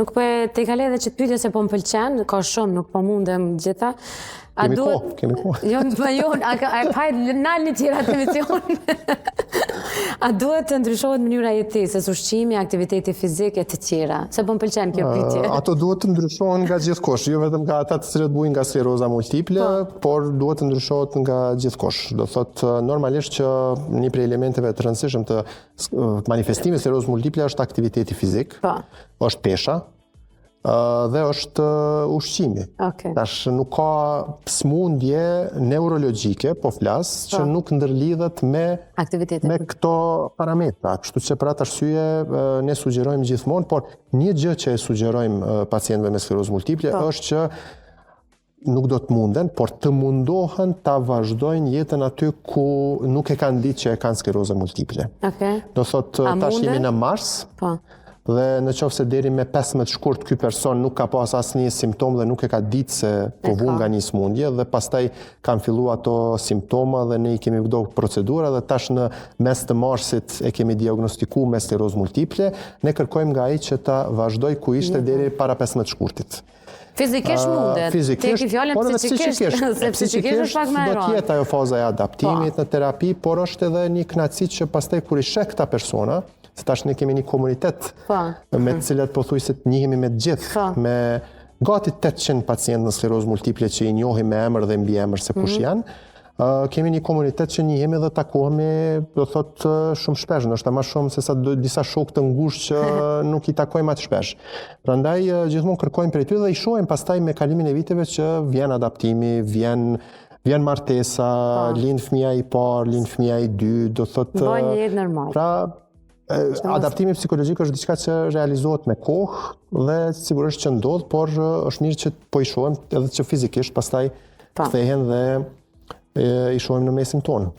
Nuk po e te kale edhe që të pyetje se po më pëlqen, ka shumë, nuk po mundem gjitha. Kemi kohë. Jo, hajde nalni tjera të emision. A duhet të ndryshohet mënyra jetesës, ushqimi, aktiviteti fizik e të tjera? Se po më pëlqen kjo pyetje. Ato duhet të ndryshohen nga gjithkosh, jo vetëm nga ata të cilët bujnë nga skleroza multiple, por duhet të ndryshohet nga gjithkosh. Do thotë normalisht që një prej elementeve të rëndësishëm të manifestimit të sklerozës multiple është aktiviteti fizik, është pesha, dhe është ushqimi. Tash nuk ka smundje neurologjike, po flas, që nuk ndërlidhet me këto parametra. Kështu që për atë arsye ne sugjerojmë gjithmonë, por një gjë që e sugjerojmë pacientëve me sklerozë multiple është që nuk do të munden, por të mundohen ta vazhdojnë jetën aty ku nuk e kanë ditë që e kanë sklerozë multiple. Do thotë tash jemi në mars, dhe në qoftë se deri me 15 shkurt ky person nuk ka pas asnjë simptom dhe nuk e ka ditë se po vun nga një smundje dhe pastaj kanë filluar ato simptoma dhe ne I kemi bërë procedura dhe tash në mes të marsit e kemi diagnostikuar me sklerozë multiple, ne kërkojmë nga ai që ta vazhdoj ku ishte deri para 15 shkurtit. Fizikisht mundet, tek I fjallën psikikisht, se psikikisht është pak më e rëndë. Do t'jetë ajo faza e adaptimit në terapi, por është edhe një kënaqësi që pastaj kur I sheh këta persona, se tash ne kemi një komunitet me të cilat pothuajse të njihemi me të gjithë, me gati 800 pacientë në sklerozë multiple që I njohim me emër dhe mbi emër se kush janë. Kemi një komunitet që njihemi dhe takohemi, do thot shumë shpesh, ndoshta më shumë se sa disa shokë të ngushtë që nuk I takojmë atë shpesh. Prandaj gjithmonë kërkojmë prej tyre dhe I shohim pastaj me kalimin e viteve që vjen adaptimi, vjen martesa, lind fëmia I parë, lind fëmia I dytë, do thot bëjnë një jetë normal. Pra, adaptimi psikologjik është diçka që realizohet me kohë dhe sigurisht që ndodh, por është mirë që po I shohim edhe që fizikisht pastaj kthehen dhe I shohim në mesin tonë.